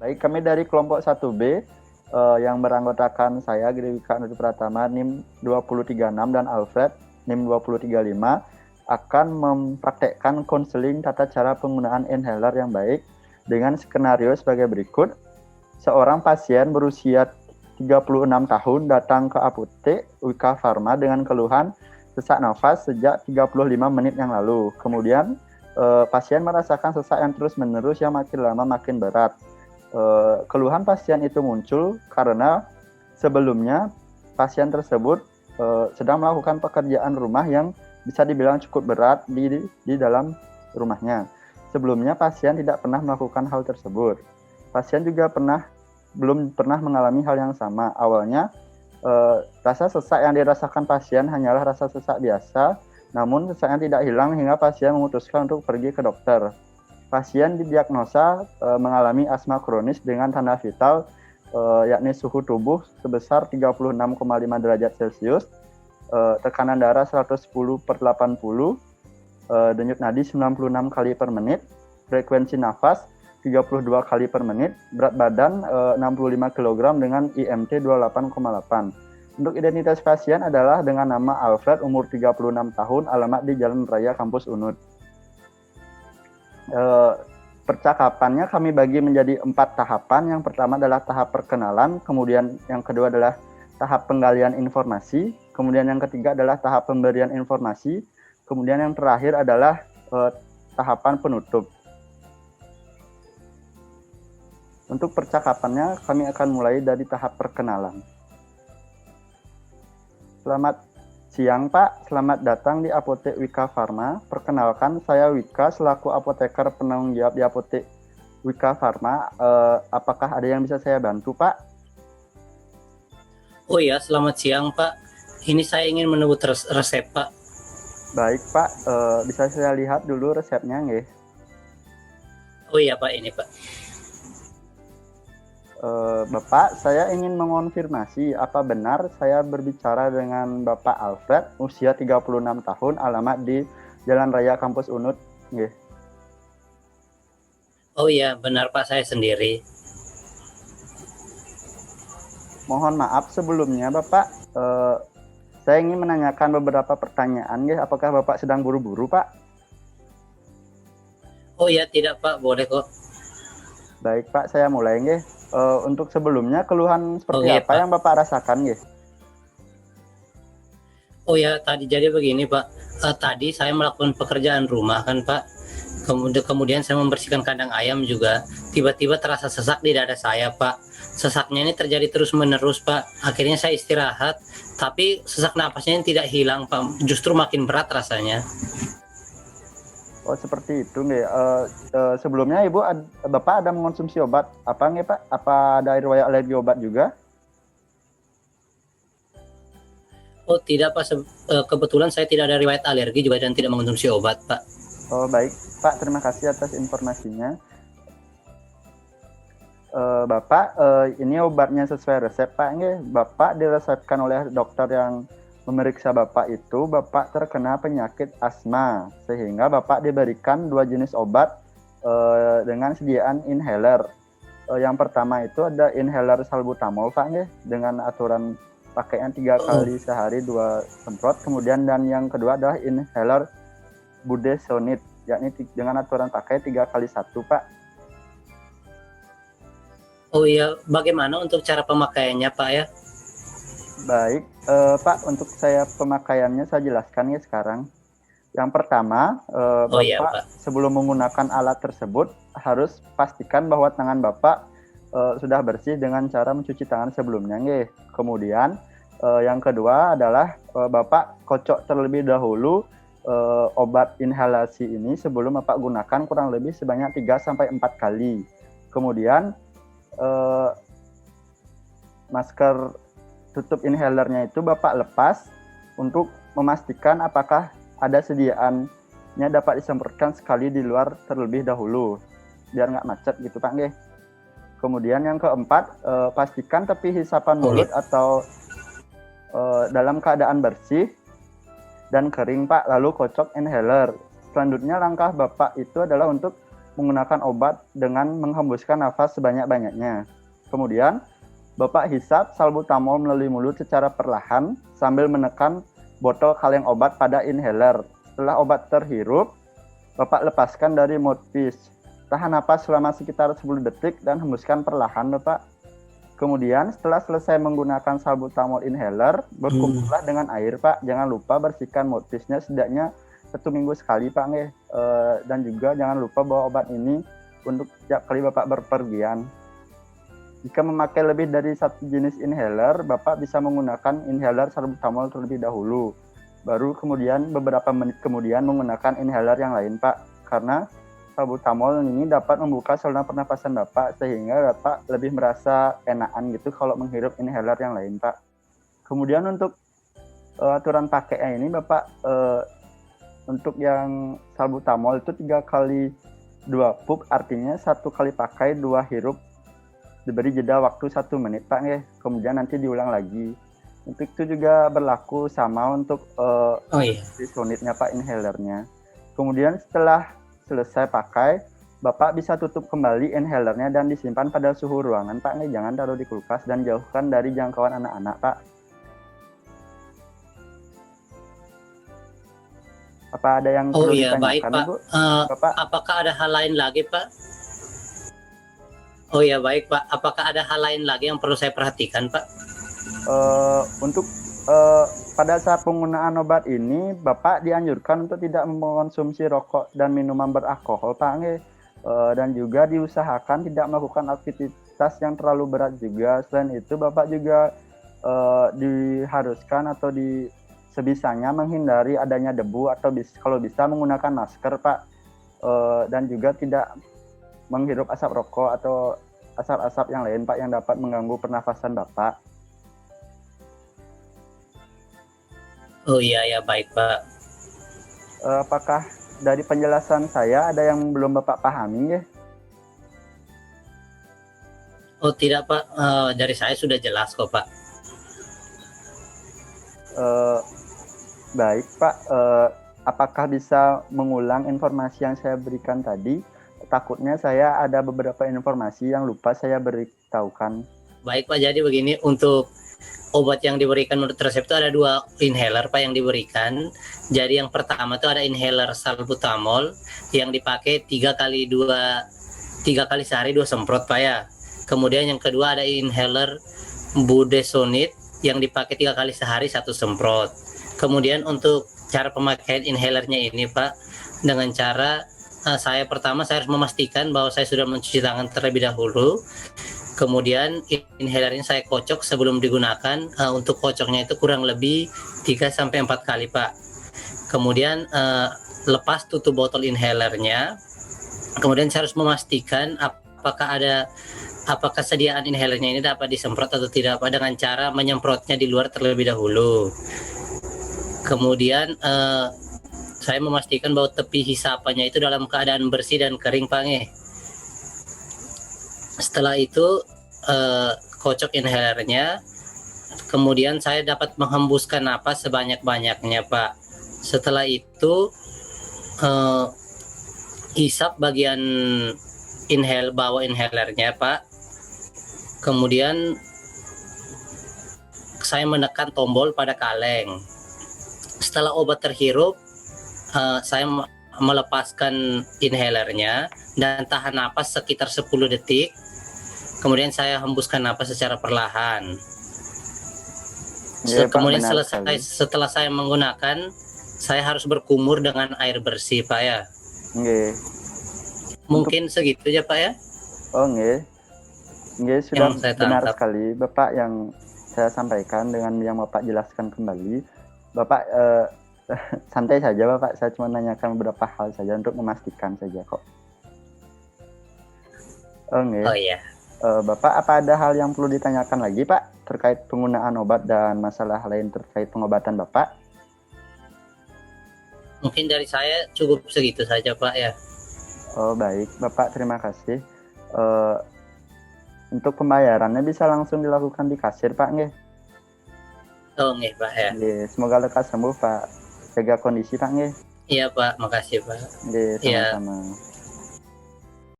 Baik, kami dari kelompok 1B yang beranggotakan saya, Gede Wika Nudi Pratama, NIM 2036 dan Alfred, NIM 2035, akan mempraktekkan konseling tata cara penggunaan inhaler yang baik dengan skenario sebagai berikut. Seorang pasien berusia 36 tahun datang ke apotek Wika Farma dengan keluhan sesak nafas sejak 35 menit yang lalu. Kemudian pasien merasakan sesak yang terus-menerus yang makin lama makin berat. Keluhan pasien itu muncul karena sebelumnya pasien tersebut sedang melakukan pekerjaan rumah yang bisa dibilang cukup berat di dalam rumahnya. Sebelumnya pasien tidak pernah melakukan hal tersebut. Pasien juga belum pernah mengalami hal yang sama. Awalnya rasa sesak yang dirasakan pasien hanyalah rasa sesak biasa, namun sesaknya tidak hilang hingga pasien memutuskan untuk pergi ke dokter. Pasien didiagnosa mengalami asma kronis dengan tanda vital yakni suhu tubuh sebesar 36,5 derajat Celcius, tekanan darah 110/80, denyut nadi 96 kali per menit, frekuensi nafas 32 kali per menit, berat badan 65 kg dengan IMT 28,8. Untuk identitas pasien adalah dengan nama Alfred, umur 36 tahun, alamat di Jalan Raya Kampus Unut. Percakapannya kami bagi menjadi 4 tahapan. Yang pertama adalah tahap perkenalan, kemudian yang kedua adalah tahap penggalian informasi, kemudian yang ketiga adalah tahap pemberian informasi, kemudian yang terakhir adalah tahapan penutup. Untuk percakapannya kami akan mulai dari tahap perkenalan. Selamat siang Pak, selamat datang di Apotek Wika Farma. Perkenalkan, saya Wika selaku apoteker penanggung jawab di Apotek Wika Farma. Apakah ada yang bisa saya bantu Pak? Oh ya, selamat siang Pak. Ini saya ingin menebut resep Pak. Baik Pak, bisa saya lihat dulu resepnya nggih? Oh iya Pak, ini Pak. Bapak, saya ingin mengonfirmasi apa benar saya berbicara dengan Bapak Alfred, usia 36 tahun, alamat di Jalan Raya Kampus Unut, nggih. Oh iya, benar Pak, saya sendiri. Mohon maaf sebelumnya Bapak, saya ingin menanyakan beberapa pertanyaan, nggih. Apakah Bapak sedang buru-buru, Pak? Oh iya, tidak Pak, boleh kok. Baik Pak, saya mulai nggih. Untuk sebelumnya keluhan seperti Oke, apa Pak. yang Bapak rasakan nggih? Oh ya, tadi jadi begini Pak. Tadi saya melakukan pekerjaan rumah kan Pak. Kemudian saya membersihkan kandang ayam juga. Tiba-tiba terasa sesak di dada saya Pak. Sesaknya ini terjadi terus-menerus Pak. Akhirnya saya istirahat, tapi sesak napasnya ini tidak hilang Pak. Justru makin berat rasanya. Oh seperti itu nggih. Sebelumnya Bapak ada mengonsumsi obat apa nggih Pak? Apa ada riwayat alergi obat juga? Oh tidak Pak, kebetulan saya tidak ada riwayat alergi juga dan tidak mengonsumsi obat Pak. Oh baik Pak, terima kasih atas informasinya. Bapak, ini obatnya sesuai resep Pak nggih. Bapak diresepkan oleh dokter yang memeriksa Bapak itu, Bapak terkena penyakit asma, sehingga Bapak diberikan 2 jenis obat dengan sediaan inhaler. Yang pertama itu ada inhaler salbutamol Pak nggih, dengan aturan pakainya 3 kali sehari 2 semprot. Kemudian dan yang kedua adalah inhaler budesonide, yakni dengan aturan pakai 3 kali 1 Pak. Oh iya, bagaimana untuk cara pemakaiannya Pak ya? Baik, Pak, untuk saya pemakaiannya saya jelaskan ya sekarang. Yang pertama, Bapak iya, Pak. Sebelum menggunakan alat tersebut harus pastikan bahwa tangan Bapak sudah bersih dengan cara mencuci tangan sebelumnya. Nggih. Kemudian yang kedua adalah Bapak kocok terlebih dahulu obat inhalasi ini sebelum Bapak gunakan kurang lebih sebanyak 3-4 kali. Kemudian masker tutup inhalernya itu Bapak lepas untuk memastikan apakah ada sediaannya dapat disemprotkan sekali di luar terlebih dahulu biar nggak macet gitu Pak nggih. Kemudian yang keempat, pastikan tepi hisapan mulut atau dalam keadaan bersih dan kering Pak, lalu kocok inhaler. Selanjutnya langkah Bapak itu adalah untuk menggunakan obat dengan menghembuskan nafas sebanyak-banyaknya. Kemudian, Bapak hisap salbutamol melalui mulut secara perlahan sambil menekan botol kaleng obat pada inhaler. Setelah obat terhirup, Bapak lepaskan dari mouthpiece. Tahan napas selama sekitar 10 detik dan hembuskan perlahan, Bapak. Kemudian setelah selesai menggunakan salbutamol inhaler, berkumurlah dengan air, Pak. Jangan lupa bersihkan mouthpiece-nya setidaknya 1 minggu sekali, Pak. Dan juga jangan lupa bawa obat ini untuk setiap kali Bapak berpergian. Jika memakai lebih dari satu jenis inhaler, Bapak bisa menggunakan inhaler salbutamol terlebih dahulu. Baru kemudian beberapa menit kemudian menggunakan inhaler yang lain, Pak. Karena salbutamol ini dapat membuka saluran pernapasan Bapak sehingga Bapak lebih merasa enakan gitu kalau menghirup inhaler yang lain, Pak. Kemudian untuk aturan pakainya ini, Bapak, untuk yang salbutamol itu 3 kali 2 pup, artinya 1 kali pakai 2 hirup, diberi jeda waktu 1 menit, Pak. Kemudian nanti diulang lagi. Untuk itu juga berlaku sama untuk Sonitnya, Pak, inhalernya. Kemudian setelah selesai pakai, Bapak bisa tutup kembali inhalernya dan disimpan pada suhu ruangan, Pak. Jangan taruh di kulkas dan jauhkan dari jangkauan anak-anak, Pak. Apa ada yang perlu ditanyakan, baik, Pak. Bu? Bapak? Apakah ada hal lain lagi, Pak? Oh iya, baik, Pak. Apakah ada hal lain lagi yang perlu saya perhatikan, Pak? Untuk pada saat penggunaan obat ini, Bapak dianjurkan untuk tidak mengonsumsi rokok dan minuman beralkohol, Pak. Dan juga diusahakan tidak melakukan aktivitas yang terlalu berat juga. Selain itu, Bapak juga diharuskan atau sebisanya menghindari adanya debu atau kalau bisa menggunakan masker, Pak. Dan juga tidak menghirup asap rokok atau asap-asap yang lain, Pak, yang dapat mengganggu pernafasan Bapak. Oh iya, ya baik, Pak. Apakah dari penjelasan saya ada yang belum Bapak pahami, ya? Oh tidak, Pak. Dari saya sudah jelas kok, Pak. Baik, Pak. Apakah bisa mengulang informasi yang saya berikan tadi? Takutnya saya ada beberapa informasi yang lupa saya beritahukan. Baik, Pak. Jadi begini, untuk obat yang diberikan menurut resep itu ada 2 inhaler, Pak, yang diberikan. Jadi yang pertama itu ada inhaler salbutamol yang dipakai 3 kali sehari 2 semprot, Pak, ya. Kemudian yang kedua ada inhaler budesonide yang dipakai 3 kali sehari 1 semprot. Kemudian untuk cara pemakaian inhalernya ini, Pak, dengan cara saya harus memastikan bahwa saya sudah mencuci tangan terlebih dahulu. Kemudian inhalernya saya kocok sebelum digunakan. Untuk kocoknya itu kurang lebih 3-4 kali, Pak. Kemudian lepas tutup botol inhalernya. Kemudian saya harus memastikan apakah sediaan inhalernya ini dapat disemprot atau tidak, Pak, dengan cara menyemprotnya di luar terlebih dahulu. Kemudian saya memastikan bahwa tepi hisapannya itu dalam keadaan bersih dan kering, Pak. Setelah itu kocok inhalernya, kemudian saya dapat menghembuskan napas sebanyak-banyaknya, Pak. Setelah itu hisap bagian bawah inhalernya, Pak. Kemudian saya menekan tombol pada kaleng. Setelah obat terhirup, saya melepaskan inhalernya dan tahan napas sekitar 10 detik. Kemudian saya hembuskan napas secara perlahan. Ya, kemudian Pak, setelah saya menggunakan, saya harus berkumur dengan air bersih, Pak, ya. Nggih. Mungkin segitu ya, Pak, ya. Oh, nggih. Nggih, sudah benar tangkap sekali Bapak yang saya sampaikan dengan yang Bapak jelaskan kembali. Bapak santai saja, Bapak. Saya cuma nanyakan beberapa hal saja untuk memastikan saja kok. Oh iya. Bapak, apa ada hal yang perlu ditanyakan lagi, Pak, terkait penggunaan obat dan masalah lain terkait pengobatan Bapak? Mungkin dari saya cukup segitu saja, Pak, ya. Oh, baik, Bapak, terima kasih. Untuk pembayarannya bisa langsung dilakukan di kasir, Pak, nggih? Oh, nggih, Pak, ya. Semoga lekas sembuh, Pak. Jaga kondisi, Pak, nggih. Iya, Pak, makasih, Pak. Nggih, sama-sama.